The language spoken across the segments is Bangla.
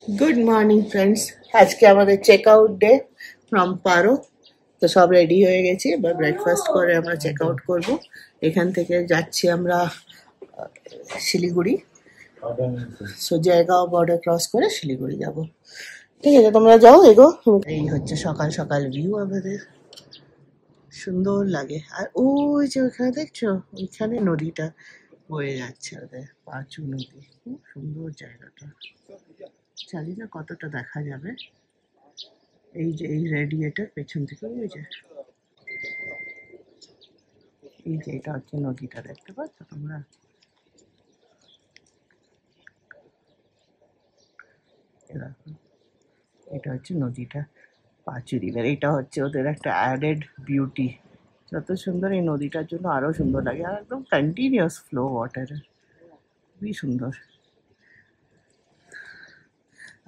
Good morning friends. आज के हमारे चेकआउट डे फ्रॉम पारो। तो सब रेडी হয়ে গেছে, এবার ব্রেকফাস্ট করে আমরা চেকআউট করব। এখান থেকে যাচ্ছি আমরা শিলিগুড়ি। সো জায়গাও বর্ডার ক্রস করে শিলিগুড়ি যাব। ঠিক আছে, তোমরা যাও এগো। এই হচ্ছে সকাল সকাল ভিউ আমাদের, সুন্দর লাগে। আর ওই যে ওখানে দেখছো, ওইখানে নদীটা বয়ে যাচ্ছে, ওদের পাঁচু নদী। খুব সুন্দর জায়গাটা, জানি না কতটা দেখা যাবে। এই যে এই রেডিয়েটার পেছন থেকে ওই যে এই যে এটা হচ্ছে নদীটা, দেখতে পাচ্ছ তোমরা? এটা হচ্ছে নদীটা, পাঁচু রিভার। এটা হচ্ছে ওদের একটা অ্যাডেড বিউটি। যত সুন্দর এই নদীটার জন্য আরো সুন্দর লাগে, আর একদম কন্টিনিউয়াস ফ্লো ওয়াটার, খুবই সুন্দর।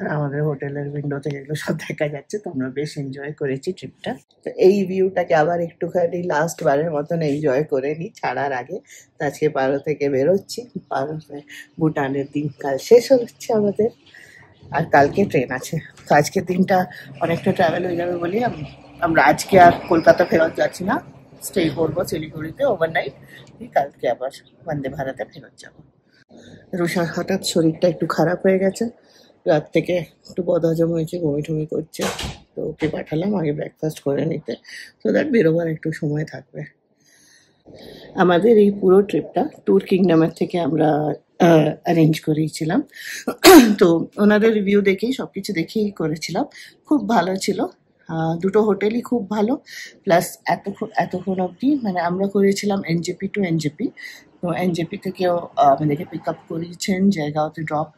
আর আমাদের হোটেলের উইন্ডো থেকে এগুলো সব দেখা যাচ্ছে। তো আমরা বেশ এনজয় করেছি ট্রিপটা। তো এই ভিউটাকে আবার একটুখানি লাস্ট বারের মতন এনজয় করে নিই ছাড়ার আগে। তো আজকে পারো থেকে বেরোচ্ছি। পারোতে ভুটানের দিন কাল শেষ হচ্ছে আমাদের, আর কালকে ট্রেন আছে। তো আজকে দিনটা অনেকটা ট্রাভেল হয়ে যাবে বলি আমরা আজকে আর কলকাতা ফেরত যাচ্ছি না, স্টে করবো শিলিগুড়িতে ওভারনাইট। কালকে আবার বন্দে ভারতে ফেরত যাবো। রুষার হঠাৎ শরীরটা একটু খারাপ হয়ে গেছে, রাত থেকে একটু বদহজম হয়েছে, বমি টমি করছে। তো ওকে পাঠালাম আগে ব্রেকফাস্ট করে নিতে, তো দ্যাট বেরোবার একটু সময় থাকবে। আমাদের এই পুরো ট্রিপটা ট্যুর কিংডমের থেকে আমরা অ্যারেঞ্জ করিয়েছিলাম। তো ওনাদের রিভিউ দেখেই সবকিছু দেখেই করেছিলাম, খুব ভালো ছিল। দুটো হোটেলই খুব ভালো, প্লাস এতক্ষণ অবধি মানে আমরা করেছিলাম এনজেপি টু এনজেপি। তো এনজেপি থেকেও আমাদেরকে পিক আপ করিয়েছেন, জায়গাতে ড্রপ,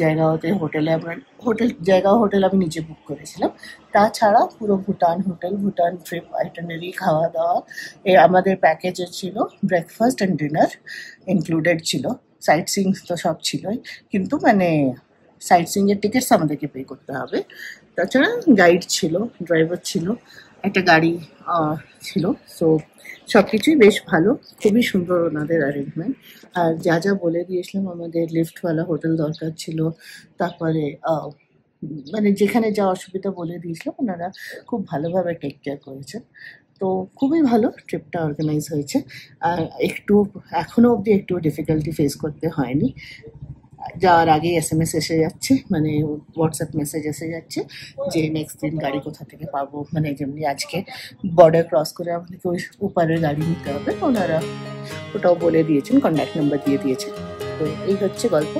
জায়গাতে হোটেলে আমরা হোটেল আমি নিজে বুক করেছিলাম। তাছাড়া পুরো ভুটান ট্রিপ আইটানারি, খাওয়া দাওয়া আমাদের প্যাকেজে ছিল। ব্রেকফাস্ট অ্যান্ড ডিনার ইনক্লুডেড ছিল, সাইট সিইং তো সব ছিলই, কিন্তু মানে সাইট সিইংয়ের টিকিটস আমাদেরকে পে করতে হবে। তাছাড়া গাইড ছিল, ড্রাইভার ছিল, একটা গাড়ি ছিল। সো সব কিছুই বেশ ভালো, খুবই সুন্দর ওনাদের অ্যারেঞ্জমেন্ট। আর যা যা বলে দিয়েছিলাম, আমাদের লিফটওয়ালা হোটেল দরকার ছিল, তারপরে মানে যেখানে যা অসুবিধা বলে দিয়েছিলাম ওনারা খুব ভালোভাবে টেক কেয়ার করেছেন। তো খুবই ভালো ট্রিপটা অর্গানাইজ হয়েছে। আর এখনো অবধি একটু ডিফিকাল্টি ফেস করতে হয়নি। যাওয়ার আগে SMS এসে যাচ্ছে, মানে হোয়াটসঅ্যাপ মেসেজ এসে যাচ্ছে যে নেক্সট দিন গাড়ি কোথা থেকে পাবো। মানে যেমনি আজকে বর্ডার ক্রস করে আমাদেরকে ওই উপরের গাড়ি নিতে হবে, ওনারা ওটাও বলে দিয়েছেন, কন্ট্যাক্ট নাম্বার দিয়ে দিয়েছেন। তো এই হচ্ছে গল্প।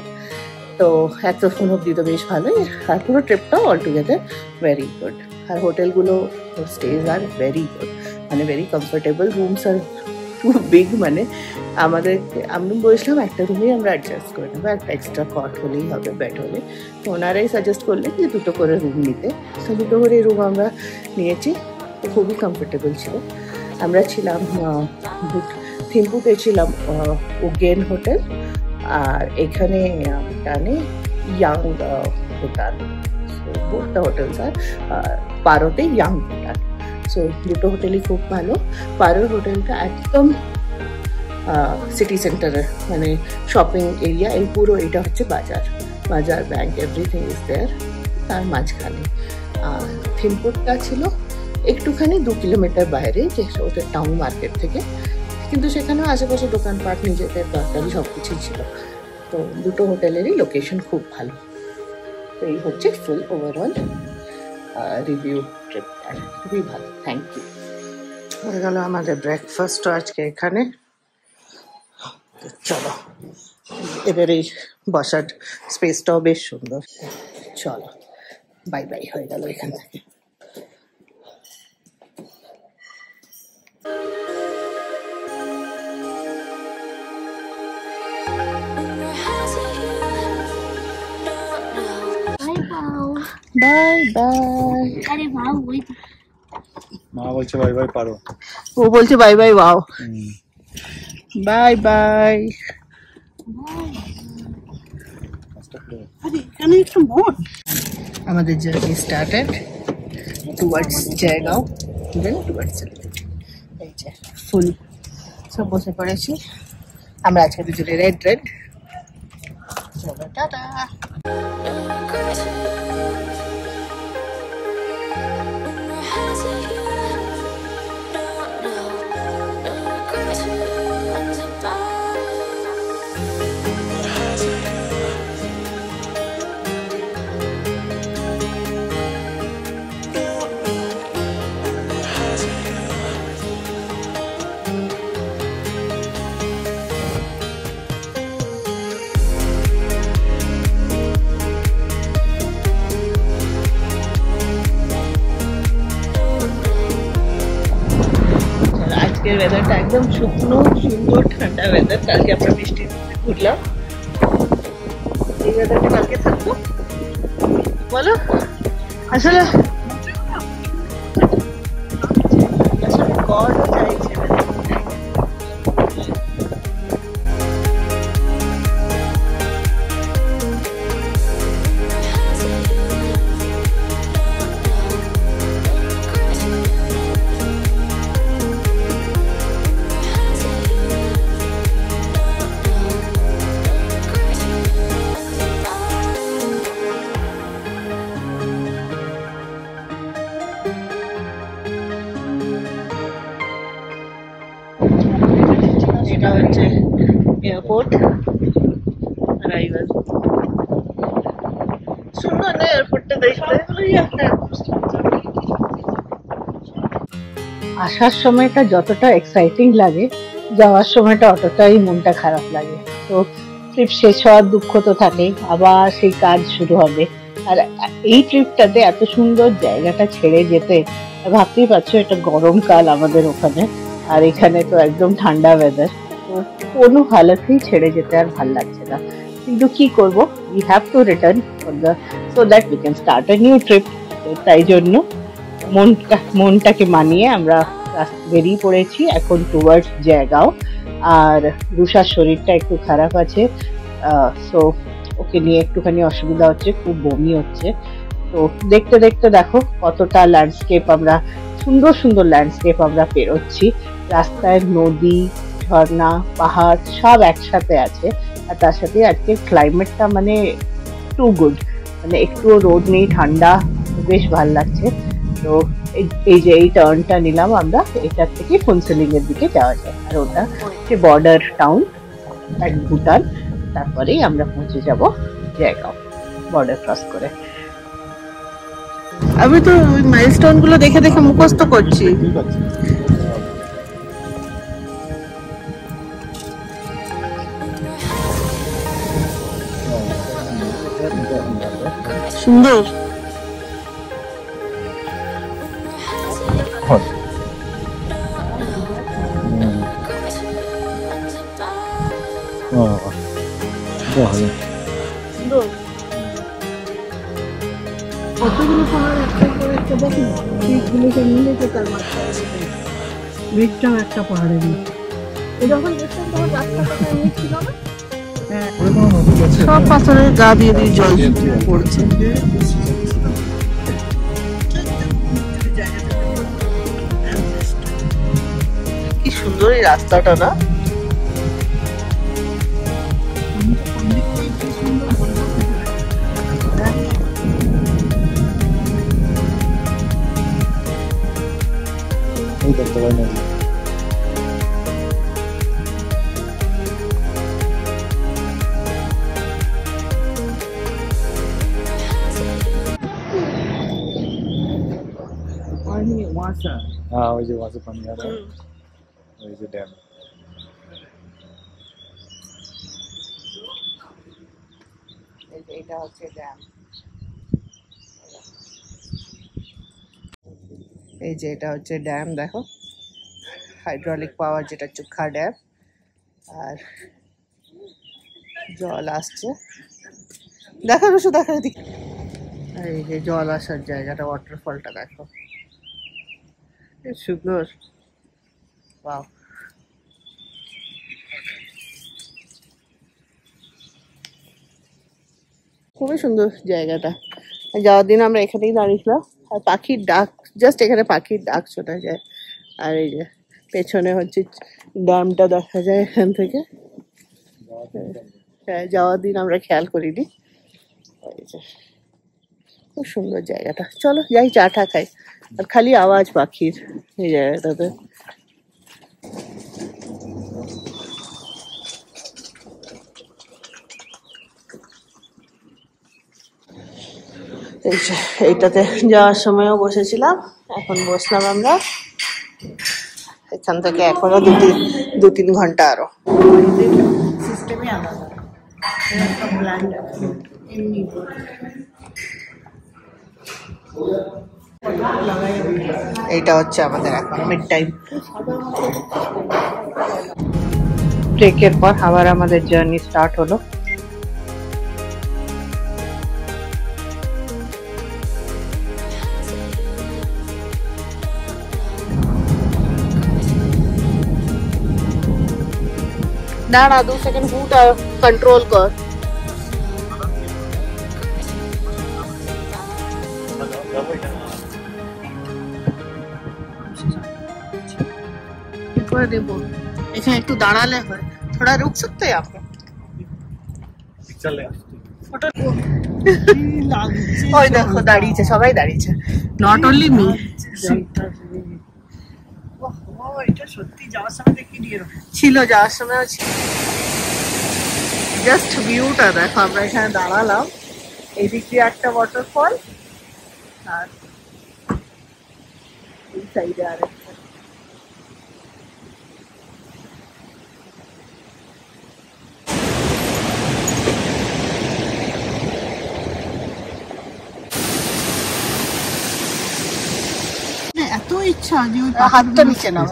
তো এতক্ষণ অবধি তো বেশ ভালোই। আর পুরো ট্রিপটাও অলটুগেদার ভেরি গুড। আর হোটেলগুলো স্টেজ আর ভেরি গুড, মানে ভেরি কমফোর্টেবল। রুমস আর খুব বিগ, মানে আমি বলছিলাম একটা রুমেই আমরা অ্যাডজাস্ট করে নেবো, একটা এক্সট্রা কট হলেই হবে, বেড হলে। তো ওনারাই সাজেস্ট করলেন যে দুটো করে রুম নিতে। তো দুটো করে রুম আমরা নিয়েছি, খুবই কমফোর্টেবল ছিল। আমরা ছিলাম থিম্পুতে ছিলাম ওগেন হোটেল, আর এখানে ভুটানে Yang Bhutan. Both the hotels আর পারোতে ইয়াং ভুটান। সো দুটো হোটেলই খুব ভালো। পারোর হোটেলটা একদম সিটি সেন্টারের, মানে শপিং এরিয়া। এই পুরো এটা হচ্ছে বাজার ব্যাংক, এভরিথিং ইজ দেয়ার তার মাঝখানে। আর থিম্পুরটা ছিল একটুখানি 2 কিলোমিটার বাইরে, যে ওদের টাউন মার্কেট থেকে, কিন্তু সেখানেও আশেপাশে দোকানপাট নিজেদের দরকারি সব কিছুই ছিল। তো দুটো হোটেলেরই লোকেশন খুব ভালো। তো এই হচ্ছে ফুল ওভারঅল রিভিউ ট্রিপটা, খুবই ভালো। Thank you. হয়ে গেল আমাদের ব্রেকফাস্টও আজকে এখানে। চলো, এবার এই বসার স্পেসটাও বেশ সুন্দর। চলো, বাই বাই হয়ে গেল এখান থেকে। Bye bye. আরে বাউ, ওই মা বলছে বাই বাই পারো, ও বলছে bye bye. Wow, bye bye. আমাদের জার্নি স্টার্টেড টুয়ার্ডস জায়গাও, দেন টুয়ার্ডস এই যে ফুল সব বসে পড়েছি আমরা আজকে দুজনে রেড। চলো টাটা। আজকের ওয়েদারটা একদম শুকনো সুন্দর ঠান্ডা ওয়েদার। কালকে আমরা বৃষ্টির মধ্যে ঘুরলাম, এই ওয়েদারটা কালকে থাকবো বলো? আসলে গড়ও চাইছে এটা হচ্ছে এয়ারপোর্ট অ্যারাইভাল। সুন্দর না এয়ারপোর্টটা দেখতে? আসার সময়টা যতটা এক্সাইটিং লাগে, যাওয়ার সময়টা অতটাই মনটা খারাপ লাগে। তো ট্রিপ শেষ হওয়ার দুঃখ তো থাকেই, আবার সেই কাজ শুরু হবে। আর এই ট্রিপটাতে এত সুন্দর জায়গাটা ছেড়ে যেতে, ভাবতেই পারছো এটা গরমকাল আমাদের ওখানে, আর এখানে তো একদম ঠান্ডা ওয়েদার। তো কোনো হালতেই ছেড়ে যেতে আর ভাল লাগছে না, কিন্তু কি করব, we have to return so that we can start a new trip. তাই জন্য মনটাকে মানিয়ে আমরা বেরিয়ে পড়েছি এখন টুয়ার্ডস জায়গাও। আর রুষার শরীরটা একটু খারাপ আছে, সো ওকে নিয়ে একটুখানি অসুবিধা হচ্ছে, খুব বমি হচ্ছে। তো দেখতে দেখতে দেখো কতটা ল্যান্ডস্কেপ আমরা, সুন্দর সুন্দর ল্যান্ডস্কেপ আমরা পেরোচ্ছি। রাস্তায় নদী, ঝর্ণা, পাহাড় সব একসাথে আছে। আর তার সাথে আজকে ক্লাইমেটটা মানে টু গুড, মানে একটুও রোদ নেই, ঠান্ডা, বেশ ভালো লাগছে। তো এই যে এই টার্নটা নিলাম আমরা, এটার থেকে ফুনসিলিং এর দিকে যাওয়া যায়। আর ওটা হচ্ছে বর্ডার টাউন এক ভুটান, তারপরেই আমরা পৌঁছে যাব জায়গাও বর্ডার ক্রস করে। আমি তো ওই মাইলস্টোন গুলো দেখে দেখে মুখস্থ করছি। সুন্দর। কতগুলো পাহাড় একটা পর একটা, দেখো পিকগুলোকে মিলে তো তার মাথায় ব্রিজটাও একটা পাহাড়ের নিচে। যখন দেখলাম তখন রাস্তাটা এমনি ছিল না, সব পাথরের গা দিয়ে দিয়ে জল পড়ছে। কি সুন্দর এই রাস্তাটা না? দেখতে পাই না। हाँ वही जो वहाँ से पानी आ रहा है, वही जो डैम। এটা হচ্ছে ড্যাম। এই যে এটা হচ্ছে ড্যাম, দেখো হাইড্রোলিক পাওয়ার, যেটা চুক্ষা ড্যাম। আর জল আসছে, দেখো রসু, দেখো এদিকে। এই যে জল আসার জায়গাটা, ওয়াটারফলটা দেখো, সুন্দর। ওয়াও, খুবই সুন্দর জায়গাটা। যাওয়ার দিন আমরা এখানেই দাঁড়িয়েছিলাম, আর পাখির ডাক, জাস্ট এখানে পাখির ডাক শোনা যায়। আর এই যে পেছনে হচ্ছে ড্যামটা দেখা যায় এখান থেকে। হ্যাঁ, যাওয়ার দিন আমরা খেয়াল করিনি। এই যে খুব সুন্দর জায়গাটা, চলো যাই চা টা খাই। আর খালি আওয়াজ পাখির এই জায়গাটাতে। এইটাতে যাওয়ার সময়ও বসেছিলাম, এখন বসলাম আমরা। এখান থেকে এখনো 2-3 ঘন্টা আরো। সিস্টেমই আলাদা, একটা ব্ল্যান্ড এমনি। এটা হচ্ছে আমাদের এখন মিড টাইম। ব্রেকের পর আবার আমাদের জার্নি স্টার্ট হলো। না 2 সেকেন্ড হুটা কন্ট্রোল কর। করে দেবো এখানে একটু দাঁড়ালে হয়। थोड़ा रुक सकते हैं आप? ওই দেখো দাঁড়িয়েছে, সবাই দাঁড়িয়েছে, নট অনলি মি। ছিল যাওয়ার সময়ও ছিল। জাস্ট ভিউটা দেখো, আমরা এখানে দাঁড়ালাম, এইদিক দিয়ে একটা ওয়াটারফল আর এই সাইডে আরেকটা। এত ইচ্ছা যে ওই হাতটা নিচে না,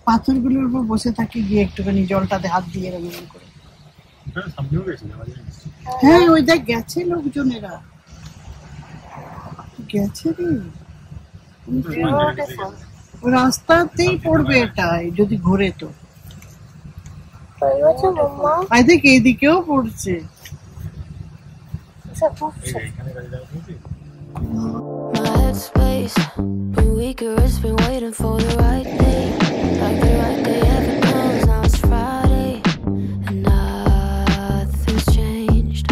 পাথরগুলোর উপর বসে থাকি, গিয়ে একটুখানি জলটাতে হাত দিয়ে এরকম করে। হ্যাঁ ওই দেখ গেছে লোকজনেরা, গেছে রে, রাস্তাতেই পড়বে এটাই যদি ঘুরে তো। আই দেখ এইদিকেও পড়ছে। My headspace, been weaker, it's been waiting for the right day. Like the right day ever comes, now it's Friday, and nothing's changed.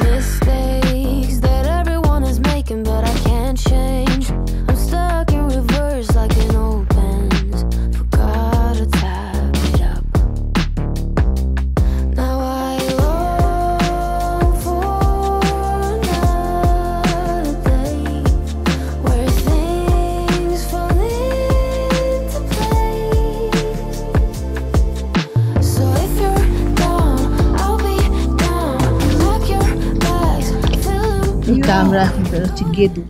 Mistakes that everyone is making, but I can't change. I'm stuck in reverse like an old Benz, forgot to tap it up. Now I long for another day where things fall into place. So if you're down, I'll be down. Pack your bags, fill them. এটা আমরা এখন বেরোচ্ছি গেদু।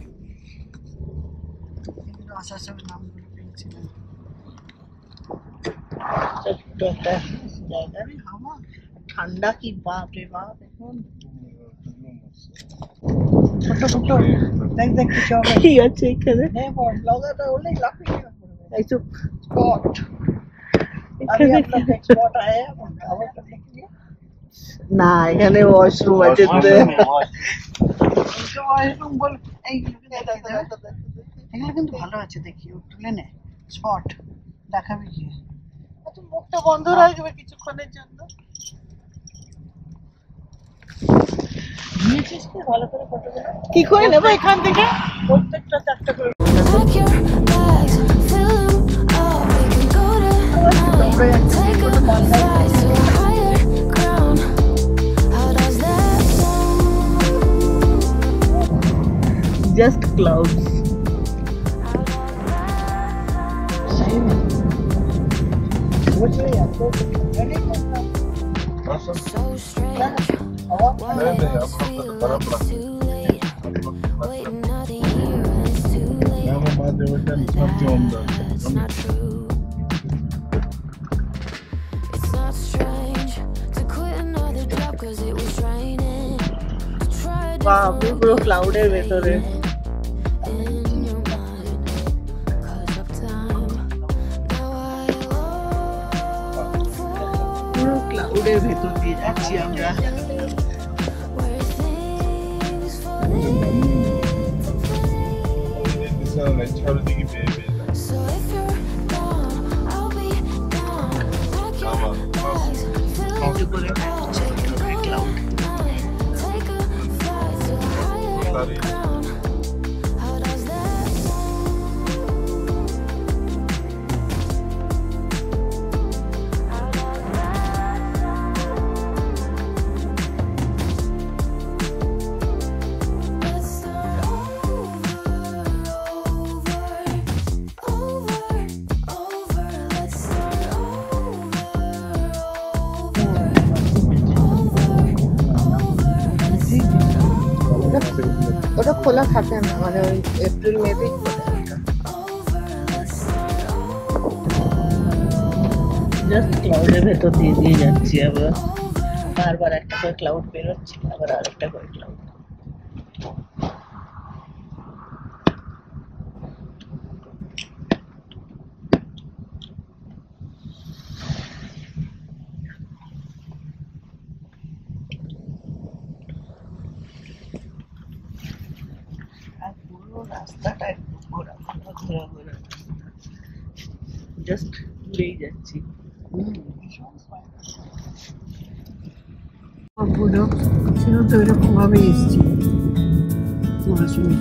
একটা জায়গা রে, হাওয়া ঠান্ডা কি বাপ রে বাপ। এখন ছোট ছোট দেখ দেখ কিছু হবে কি আছে এখানে। ব্লগারটা অনেক লাফিয়ে এই তো স্পট এখানে স্পট আয়া খাবারটা দেখি না, এখানে ওয়াশরুম আছে তো ওয়াশরুম বল। এই এগুলো কিন্তু ভালো আছে, দেখি তুলে নে স্পট দেখাবি কি। তুই মুখটা বন্ধ রাখবে কিছুক্ষণের জন্য। ভালো করে ফটোগুলো কি করে নেবো এখান থেকে, প্রত্যেকটা চারটা করে। Pack your bags, fill them up. We can go tonight. Take a flight to a higher ground. How does that sound? Just clouds. So strange. Why does it feel like it's too late? Waiting another year and it's too late. That's not true. It's not strange to quit another job 'cause it was draining. To try a বাহ, different আপনি পুরো ক্লাউডের ভেতরে। in your mind 'cause of time. Now I long for পুরো ক্লাউডের ভেতর দিয়ে যাচ্ছি আমরা। where things fall into place. So if you're down, I'll be down. Pack your bags, fill একটু করে হচ্ছে cloud. take a flight to a higher ground. How does that sound? Let's start over. Let's start over. ওটা খোলা থাকে না, মানে ওই এপ্রিল মেতেই জাস্ট ক্লাউডের ভেতর দিয়ে দিয়ে যাচ্ছি আমরা, বারবার একটা করে ক্লাউড বেরোচ্ছে, আবার আরেকটা করে ক্লাউড। রাস্তাটা একটু ঘোরা ঘোরা জাস্ট ঘুরেই যাচ্ছি। পুরো ছিল তো এরকম ভাবে এসছি মোটামুটি।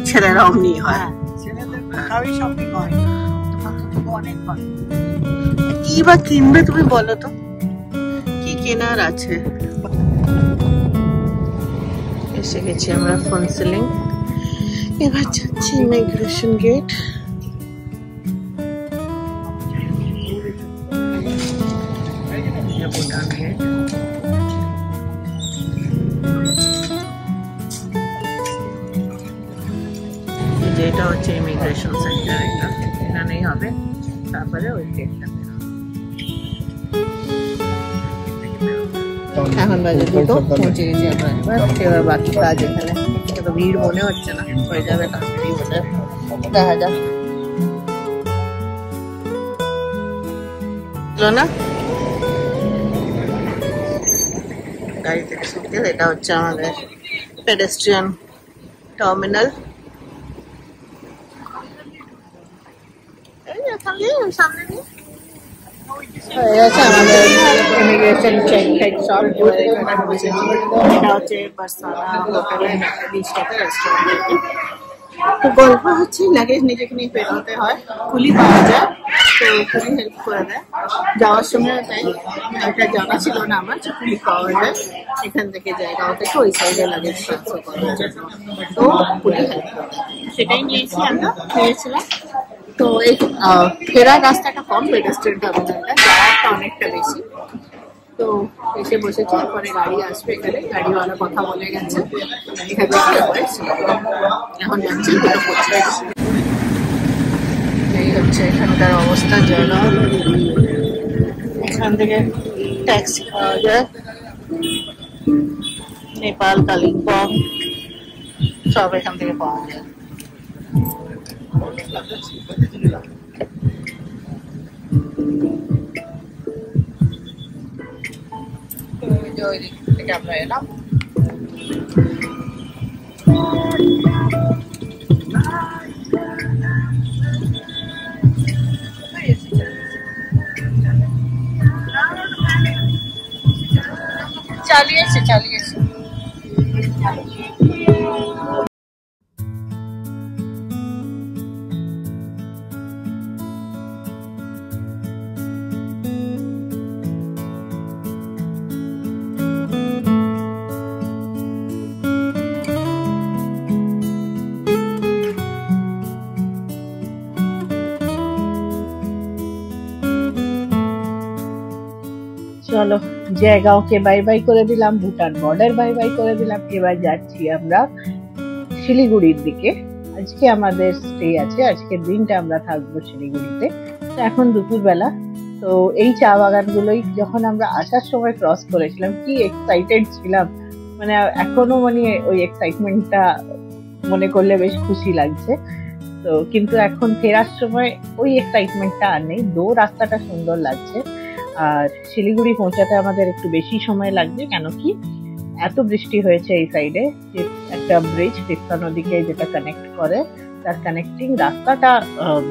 ছেলেরা অমনি হয়, কি বা কিনবে তুমি বলো তো, কি কেনার আছে? এসে গেছি আমরা ফনসিলিং, এবার যাচ্ছি ইমিগ্রেশন গেট। ভুটান গেট। যেটা হচ্ছে ইমিগ্রেশন সেন্টার, এটা এখানেই হবে, তারপরে ওই গেটটা। এখন বাজে 2টো, পৌঁছে গেছি আমরা। এবার বাকি কাজ এখানে, তো ভিড় মনে হচ্ছে না, হয়ে যাবে তাড়াতাড়ি, বলে দেখা যাক। না গাড়ি থেকে শুনতে, এটা হচ্ছে আমাদের পেডেস্ট্রিয়ান টার্মিনাল। সামনে নিয়ে আমাদের ইমিগ্রেশন চেক টেক সব। এটা হচ্ছে বার্সানা হোটেলের বিচটাতে রেস্টুরেন্ট। তো গল্প হচ্ছে লাগেজ নিজেকে নিয়ে বেরোতে হয়, কুলি পাওয়া যায়, তো কুলি হেল্প করে দেয়। যাওয়ার সময় তাই এটা জানা ছিল না আমার যে কুলি পাওয়া যায়, এখান থেকে জায়গাও থেকে ওই সাইডে লাগেজ ট্রান্সফার করার জন্য, তো কুলি হেল্প করে দেয়। সেটাই নিয়েছি, আমরা নিয়েছিলাম। তো এই ফেরার রাস্তাটা কম, পেডেস্ট্রিয়ান টার্মিনালটা, যাওয়াটা অনেকটা বেশি। তো এসে বসেছি, পরে গাড়ি আসবে এখানে, গাড়িওয়ালা কথা বলে গেছে এখান থেকে। এখন যাচ্ছি, এই হচ্ছে এখানকার অবস্থা। জল, এখান থেকে ট্যাক্সি পাওয়া যায়, নেপাল, কালিম্পং সব এখান থেকে পাওয়া যায়। ওই দিক থেকে আমরা এলাম। চালিয়েছে চলো জায়গাওকে বাই বাই করে দিলাম, ভুটান বর্ডার বাই বাই করে দিলাম। এবার যাচ্ছি আমরা শিলিগুড়ির দিকে। আজকে আমাদের স্টে আছে, আজকের দিনটা আমরা থাকবো শিলিগুড়িতে। তো এখন দুপুরবেলা, তো এই চা বাগানগুলোই যখন আমরা আসার সময় ক্রস করেছিলাম, কি এক্সাইটেড ছিলাম, মানে এখনো মানে ওই এক্সাইটমেন্টটা মনে করলে বেশ খুশি লাগছে। তো কিন্তু এখন ফেরার সময় ওই এক্সাইটমেন্টটা আর নেই, রাস্তাটা সুন্দর লাগছে। আর শিলিগুড়ি পৌঁছাতে আমাদের একটু বেশি সময় লাগবে, কেন কি এত বৃষ্টি হয়েছে এই সাইডে। একটা ব্রিজ তিস্তা নদীকে যেটা কানেক্ট করে, তার কানেক্টিং রাস্তাটা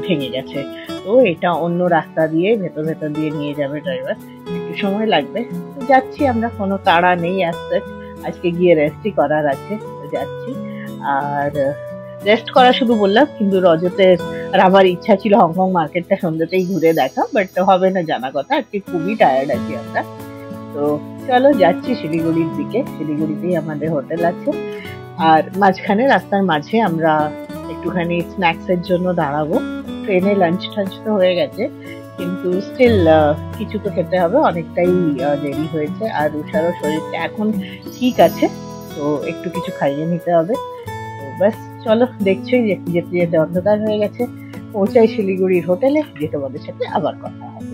ভেঙে গেছে। তো এটা অন্য রাস্তা দিয়ে ভেতর দিয়ে নিয়ে যাবে ড্রাইভার, একটু সময় লাগবে। তো যাচ্ছি আমরা, কোনো তাড়া নেই আসতে, আজকে গিয়ে রেস্টই করার আছে, তো যাচ্ছি। আর রেস্ট করা শুধু বললাম, কিন্তু রজতের আর আমার ইচ্ছা ছিল হংকং মার্কেটটা সন্ধ্যাতেই ঘুরে দেখা, বাট হবে না জানা কথা, আজকে খুবই টায়ার্ড আছি আমরা। তো চলো যাচ্ছি শিলিগুড়ির দিকে। শিলিগুড়িতেই আমাদের হোটেল আছে, আর মাঝখানে রাস্তার মাঝে আমরা একটুখানি স্ন্যাক্সের জন্য দাঁড়াবো। ট্রেনে লাঞ্চ টাঞ্চ তো হয়ে গেছে, কিন্তু স্টিল কিছু তো খেতে হবে, অনেকটাই দেরি হয়েছে। আর উষারও শরীরটা এখন ঠিক আছে, তো একটু কিছু খাইয়ে নিতে হবে। তো ব্যাস চলো, দেখছোই যে যেতে যেতে অন্ধকার হয়ে গেছে। পৌঁছাই শিলিগুড়ির হোটেলে, যে তোমাদের সাথে আবার কথা হবে।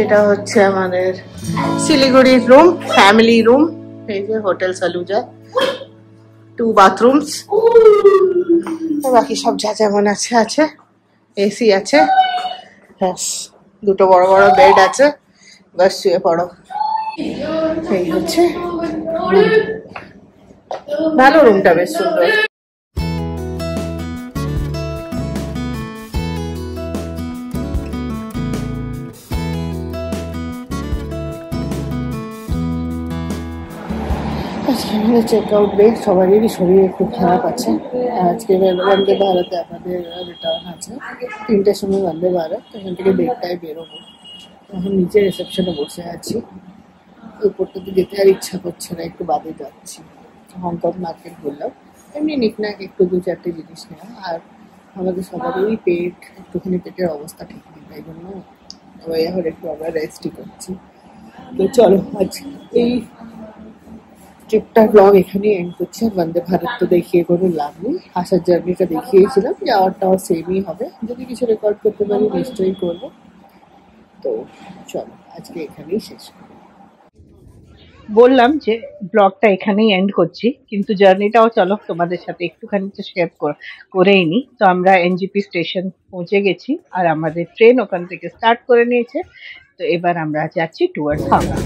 এটা হচ্ছে আমাদের শিলিগুড়ির রুম, ফ্যামিলি রুম। এই যে হোটেল সালুজা, 2 bathrooms, বাকি সব যা যেমন আছে আছে। এসি আছে, ব্যাস 2টো বড় বড় বেড আছে, ব্যাস শুয়ে পড়ো। এই হচ্ছে ভালো রুমটা, বেশ সুন্দর। আজকে আমাদের চেকআউট ডে, সবারই শরীর একটু খারাপ আছে। আজকে বন্দে ভারতে আমাদের রিটার্ন আছে, 3টের সময় বন্দে ভারত। এখান থেকে 1:30টায় বেরোবো। এখন নিচে রিসেপশনে বসে আছি, উপরটাতে যেতে আর ইচ্ছা করছে না, একটু বাদে যাচ্ছি। হংকং মার্কেট বললাম, এমনি নিকনাক একটু 2-4টে জিনিস নেওয়া। আর আমাদের সবারই একটুখানি পেটের অবস্থা ঠিক নেই, তাই জন্য এখন একটু আমরা রেস্টই করছি। তো চলো, আজ এই ট্রিপটার ব্লগ এখানে এন্ড করছি। আর বন্দে ভারত তো দেখিয়ে কোনো লাভ নেই, আসার জার্নিটা দেখিয়েছিলাম, যাওয়ারটাও সেমই হবে। যদি কিছু রেকর্ড করতে পারি নিশ্চয়ই করবো। তো চলো, আজকে এখানেই শেষ করি। বললাম যে ব্লগটা এখানেই এন্ড করছি, কিন্তু জার্নিটাও চলো তোমাদের সাথে একটুখানি তো শেয়ার করেই নি। তো আমরা এনজিপি স্টেশন পৌঁছে গেছি, আর আমাদের ট্রেন ওখান থেকে স্টার্ট করে নিয়েছে। তো এবার আমরা যাচ্ছি টুয়ার্ডস হাওড়া।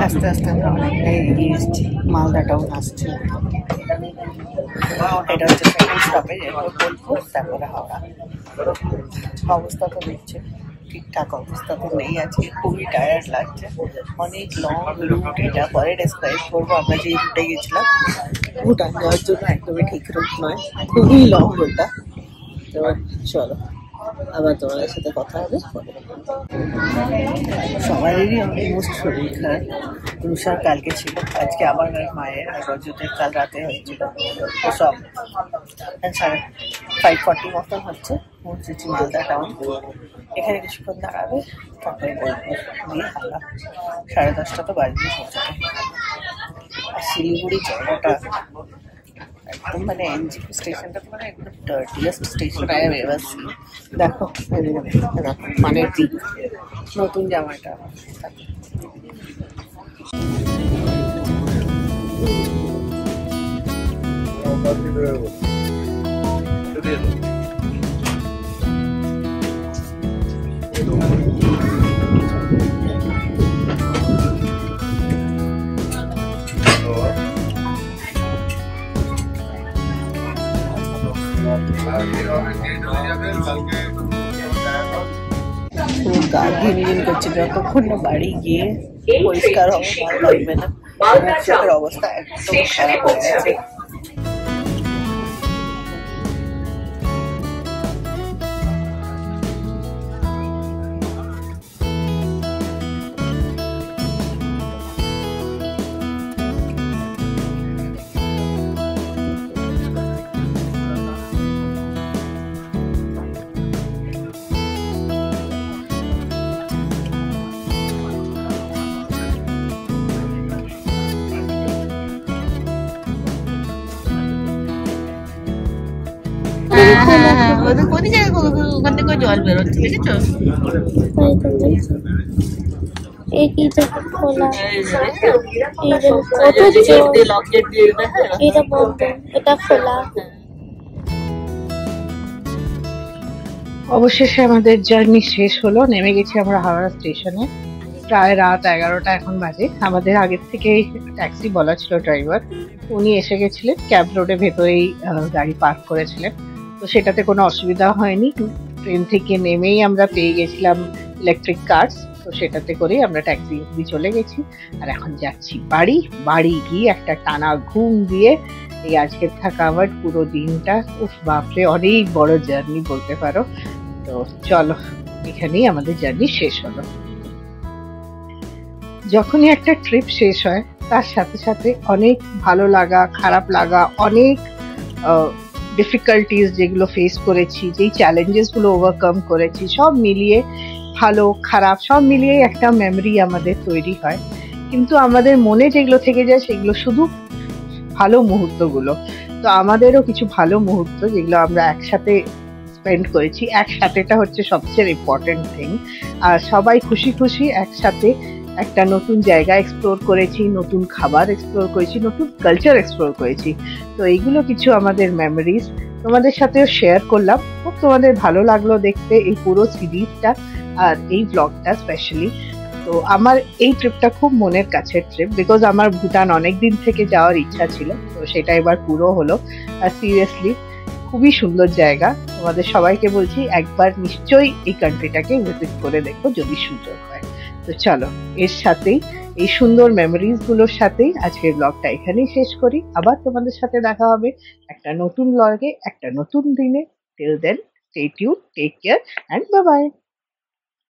আস্তে আস্তে আমরা অনেকটাই এগিয়ে এসেছি, মালদা টাউন আসছে। এটা হচ্ছে সেকেন্ড স্টপেজ, এরপর বোলপুর, তারপরে হাওড়া। অবস্থা তো দেখছে ঠিকঠাক অবস্থা তো নেই, আজকে খুবই টায়ার্ড লাগছে। অনেক লং রুট, এটা পরে ডেসক্রাইব করবো। আমরা যে রুটে গেছিলাম ভুটান যাওয়ার জন্য একদমই ঠিক রুট নয়, খুবই লং রুটটা। তো চলো, আবার তোমাদের সাথে কথা হবে। সবারই অলমোস্ট শরীর খারাপ। রুষার কালকে ছিল, আজকে আবার মায়ের, আর রজতের কাল রাতে হয়েছিল। তো সব 5:40 মতন হচ্ছে, পৌঁছেছি মালদা টাউন। এখানে কিছুক্ষণ দাঁড়াবে, তারপরে বলবো দিয়ে হাওড়া। 10:30 তো বাজবে পৌঁছাতে। আর শিলিগুড়ি জায়গাটা একদম মানে এনজিপি স্টেশনটা তো মানে একদম ডার্টিয়েস্ট station I have ever seen. দেখো মানে দিক নতুন জামাটা গা ঘিনঘিন করছে, যতক্ষণ না বাড়ি গিয়ে পরিষ্কার হবে ভালো লাগবে না। চোখের অবস্থা একদম খারাপ হয়ে গেছে। হ্যাঁ ওদিকে ওখান থেকে জল বেরোচ্ছে দেখেছো? তাই তো বলছি। এই কি দেখো খোলা, এই দেখো কত জল, লকেট দিয়ে দেখা এটা বন্ধ, এটা খোলা। অবশেষে আমাদের জার্নি শেষ হলো, নেমে গেছি আমরা হাওড়া স্টেশনে। প্রায় রাত 11টা এখন বাজে। আমাদের আগের থেকেই ট্যাক্সি বলা ছিল ড্রাইভার, উনি এসে গেছিলেন, ক্যাব রোডে ভেতরেই গাড়ি পার্ক করেছিলেন, তো সেটাতে কোনো অসুবিধা হয়নি। ট্রেন থেকে নেমেই আমরা পেয়ে গেছিলাম ইলেকট্রিক কার্স, তো সেটাতে করেই আমরা ট্যাক্সি অব্দি চলে গেছি। আর এখন যাচ্ছি বাড়ি। বাড়ি গিয়ে একটা টানা ঘুম দিয়ে এই আজকের থাকা আমার পুরো দিনটা, উফ বাপরে, অনেক বড় জার্নি বলতে পারো। তো চলো, এখানেই আমাদের জার্নি শেষ হলো। যখনই একটা ট্রিপ শেষ হয় তার সাথে সাথে অনেক ভালো লাগা, খারাপ লাগা, অনেক ডিফিকাল্টিজ যেগুলো ফেস করেছি, যেই চ্যালেঞ্জেস গুলো ওভারকাম করেছি, সব মিলিয়ে ভালো খারাপ সব মিলিয়ে একটা মেমরি আমাদের তৈরি হয়। কিন্তু আমাদের মনে যেগুলো থেকে যায় সেগুলো শুধু ভালো মুহূর্তগুলো। তো আমাদেরও কিছু ভালো মুহূর্ত যেগুলো আমরা একসাথে স্পেন্ড করেছি, একসাথেটা হচ্ছে সবচেয়ে ইম্পর্টেন্ট থিং। আর সবাই খুশি খুশি একসাথে একটা নতুন জায়গা এক্সপ্লোর করেছি, নতুন খাবার এক্সপ্লোর করেছি, নতুন কালচার এক্সপ্লোর করেছি। তো এইগুলো কিছু আমাদের মেমোরিজ, তোমাদের সাথেও শেয়ার করলাম। খুব তোমাদের ভালো লাগলো দেখতে এই পুরো সিরিজটা আর এই ব্লগটা স্পেশালি। তো আমার এই ট্রিপটা খুব মনের কাছের ট্রিপ, বিকজ আমার ভুটান অনেক দিন থেকে যাওয়ার ইচ্ছা ছিল, তো সেটা এবার পুরো হলো। আর সিরিয়াসলি খুবই সুন্দর জায়গা, তোমাদের সবাইকে বলছি একবার নিশ্চয়ই এই কান্ট্রিটাকে ভিজিট করে দেখো যদি সুযোগ হয়। তো চলো, এর সাথেই এই সুন্দর মেমোরিজ গুলোর সাথেই আজকের ব্লগটা এখানেই শেষ করি। আবার তোমাদের সাথে দেখা হবে একটা নতুন ব্লগে, একটা নতুন দিনে। Till then, stay tuned, take care, and bye by.